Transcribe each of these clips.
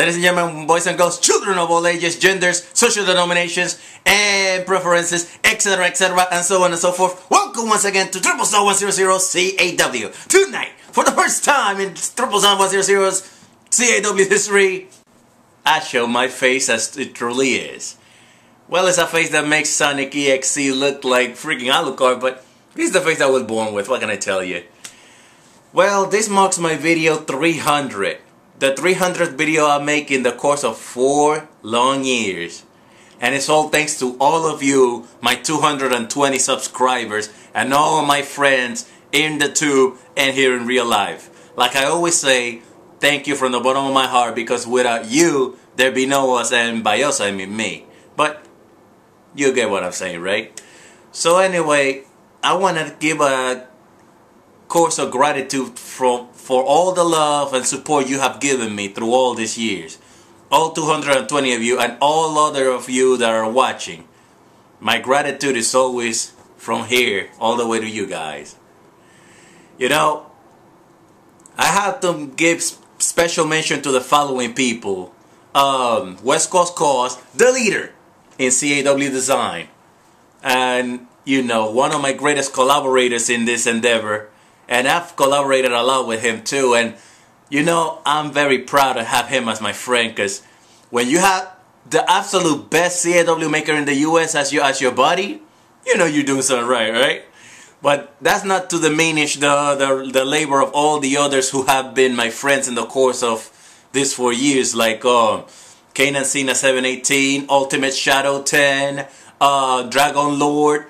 Ladies and gentlemen, boys and girls, children of all ages, genders, social denominations, and preferences, etc., etc., and so on and so forth. Welcome once again to Triple Star 100 CAW. Tonight, for the first time in Triple Star 100 CAW history, I show my face as it truly is. Well, it's a face that makes Sonic EXE look like freaking Alucard, but it's the face I was born with, what can I tell you? Well, this marks my video 300. The 300th video I make in the course of 4 long years. And it's all thanks to all of you, my 220 subscribers, and all my friends in the tube and here in real life. Like I always say, thank you from the bottom of my heart, because without you, there'd be no us, and by us I mean me. But you get what I'm saying, right? So anyway, I want to give a course of gratitude for all the love and support you have given me through all these years. All 220 of you and all other of you that are watching. My gratitude is always from here all the way to you guys. You know, I have to give special mention to the following people. West Coast Cause, the leader in CAW design. And, you know, one of my greatest collaborators in this endeavor. And I've collaborated a lot with him too, and you know, I'm very proud to have him as my friend, because when you have the absolute best CAW maker in the US as your buddy, you know you're doing something right? But that's not to diminish the labor of all the others who have been my friends in the course of these 4 years, like Kanan Cena 718, Ultimate Shadow 10, Dragon Lord.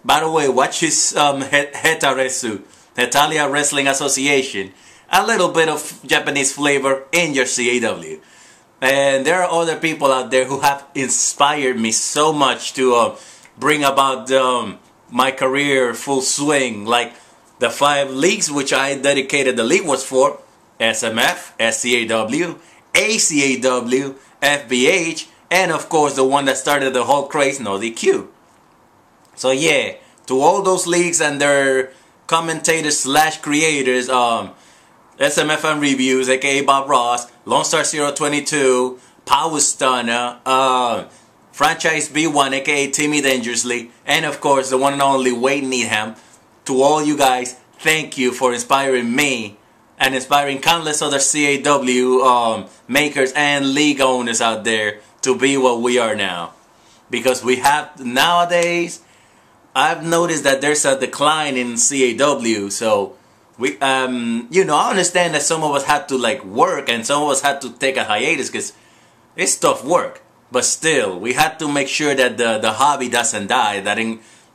By the way, watch his Hetaresu. Natalia Wrestling Association. A little bit of Japanese flavor in your CAW. And there are other people out there who have inspired me so much to bring about my career full swing. Like the 5 leagues which I dedicated the league was for. SMF, SCAW, ACAW, FBH, and of course the one that started the whole craze, No DQ. So yeah, to all those leagues and their commentators slash creators, SMFM Reviews, aka Bob Ross, Lone Star 022, Power Stunner, Franchise B1, aka Timmy Dangerously, and of course the one and only Wade Needham. To all you guys, thank you for inspiring me and inspiring countless other CAW makers and league owners out there to be what we are now. Because we have nowadays, I've noticed that there's a decline in CAW, so we, you know, I understand that some of us had to like work and some of us had to take a hiatus because it's tough work. But still, we had to make sure that the hobby doesn't die. That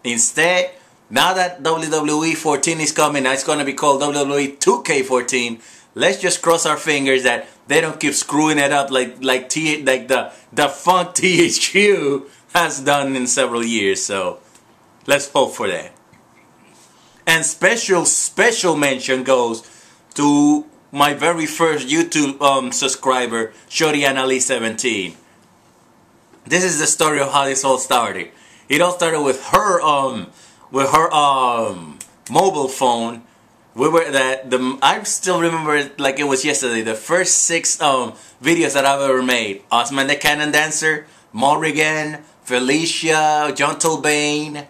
instead, now that WWE 14 is coming, it's going to be called WWE 2K14. Let's just cross our fingers that they don't keep screwing it up like the Funk THQ has done in several years. So let's hope for that. And special mention goes to my very first YouTube subscriber, Shorianali17. This is the story of how this all started. It all started with her mobile phone. I still remember it like it was yesterday. The first 6 videos that I've ever made: Osman the Cannon Dancer, Morrigan, Felicia, John Tolbane,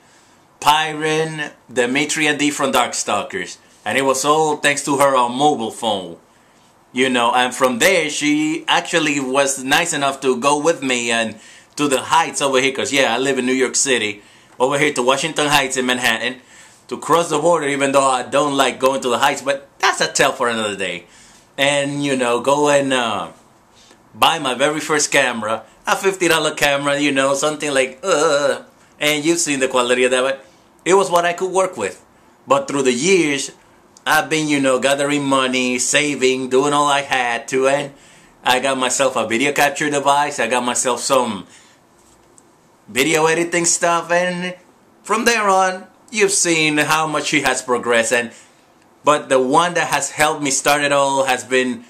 Pyron, Dimitri and D from Darkstalkers. And it was all thanks to her mobile phone. You know, and from there she actually was nice enough to go with me and to the Heights over here, because yeah, I live in New York City, over here to Washington Heights in Manhattan, to cross the border, even though I don't like going to the Heights, but that's a tale for another day. And you know, go and buy my very first camera, a $50 camera, you know, something like and you've seen the quality of that, but it was what I could work with. But through the years, I've been, you know, gathering money, saving, doing all I had to, and I got myself a video capture device, I got myself some video editing stuff, and from there on, you've seen how much she has progressed. But the one that has helped me start it all has been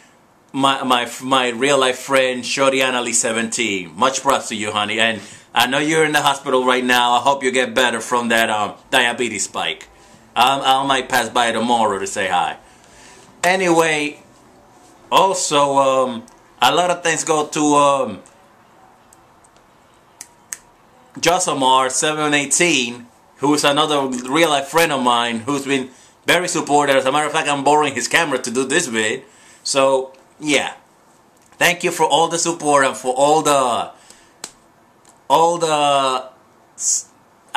my real life friend, Shorianali17. Much props to you, honey, and I know you're in the hospital right now. I hope you get better from that diabetes spike. I might pass by tomorrow to say hi. Anyway, also A lot of thanks go to Josamar 718, who's another real life friend of mine who's been very supportive. As a matter of fact, I'm borrowing his camera to do this vid. So yeah, thank you for all the support and for all the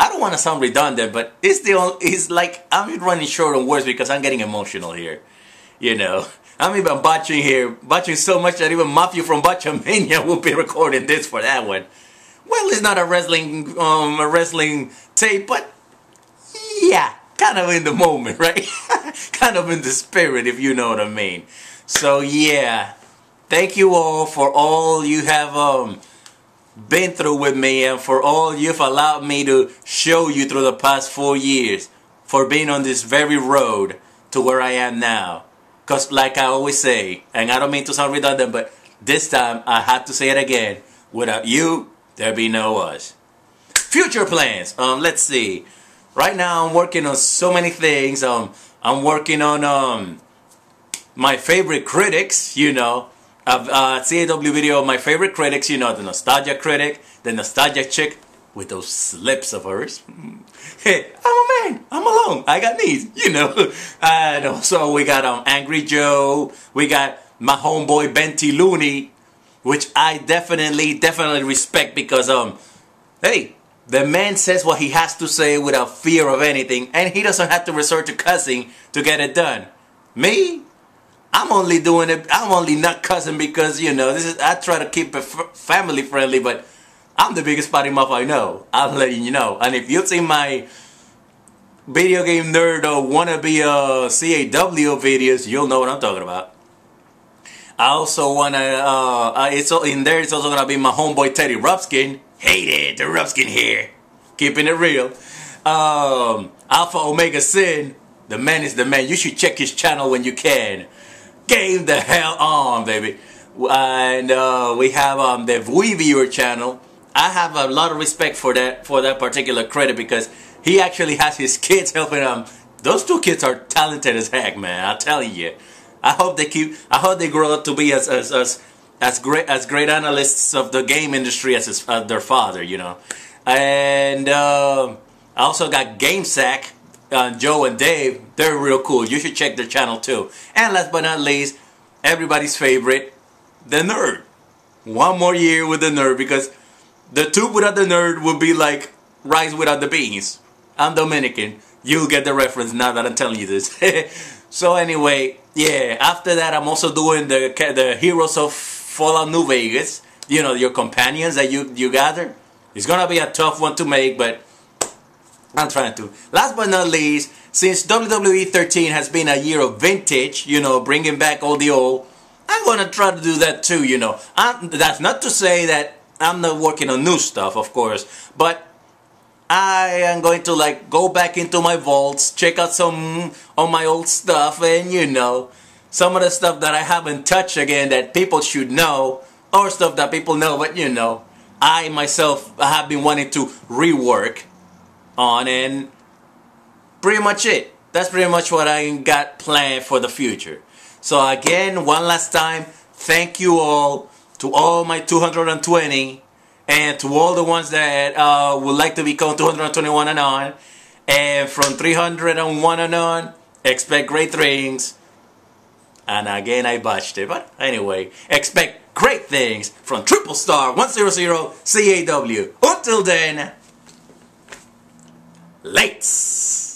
I don't want to sound redundant, but it's like I'm running short on words because I'm getting emotional here. You know, I'm even botching so much that even Matthew from Botchamania will be recording this for that one. Well, it's not a wrestling tape, but yeah, kind of in the moment, right? Kind of in the spirit, if you know what I mean. So yeah, thank you all for all you have been through with me, and for all you've allowed me to show you through the past 4 years, for being on this very road to where I am now. Because like I always say, and I don't mean to sound redundant, but this time I have to say it again, without you, there be no us. Future plans. Let's see. Right now I'm working on so many things. I'm working on my favorite critics, you know. CAW video of my favorite critics, you know, the nostalgia critic, the nostalgia chick with those lips of hers. Hey, I'm a man, I'm alone, I got needs, you know. And also we got Angry Joe, we got my homeboy Benty Looney, which I definitely respect because hey, the man says what he has to say without fear of anything, and he doesn't have to resort to cussing to get it done. Me? I'm only doing it, I'm only not cussing because, you know, I try to keep it family friendly, but I'm the biggest potty mouth I know. I'm letting you know. And if you've seen my video game nerd or wannabe CAW videos, you'll know what I'm talking about. I also wanna, it's in there, it's also gonna be my homeboy Teddy Rupskin. Hey there, the Rupskin here. Keeping it real. Alpha Omega Sin, the man is the man. You should check his channel when you can. Game the hell on, baby. And we have the Vui Viewer channel. I have a lot of respect for that particular credit because he actually has his kids helping him. Those two kids are talented as heck, man. I'm telling you. I hope they grow up to be as great analysts of the game industry as their father, you know. And I also got GameSack. Joe and Dave, they're real cool. You should check their channel too. And last but not least, everybody's favorite, the nerd. One more year with the nerd, because the tube without the nerd would be like rice without the beans. I'm Dominican. You'll get the reference now that I'm telling you this. So anyway, yeah, after that I'm also doing the Heroes of Fallout New Vegas. You know, your companions that you gather. It's gonna be a tough one to make, but I'm trying to. Last but not least, since WWE 13 has been a year of vintage, you know, bringing back all the old, I'm going to try to do that too, you know. That's not to say that I'm not working on new stuff, of course, but I am going to like go back into my vaults, check out some of my old stuff, and you know, some of the stuff that I haven't touched again that people should know, or stuff that people know, but you know, I myself have been wanting to rework on, and pretty much it. That's pretty much what I got planned for the future. So again, one last time, thank you all, to all my 220, and to all the ones that would like to become 221 and on, and from 301 and on, expect great things. And again, I botched it, but anyway, expect great things from Triple Star 100 CAW. Until then, Lates.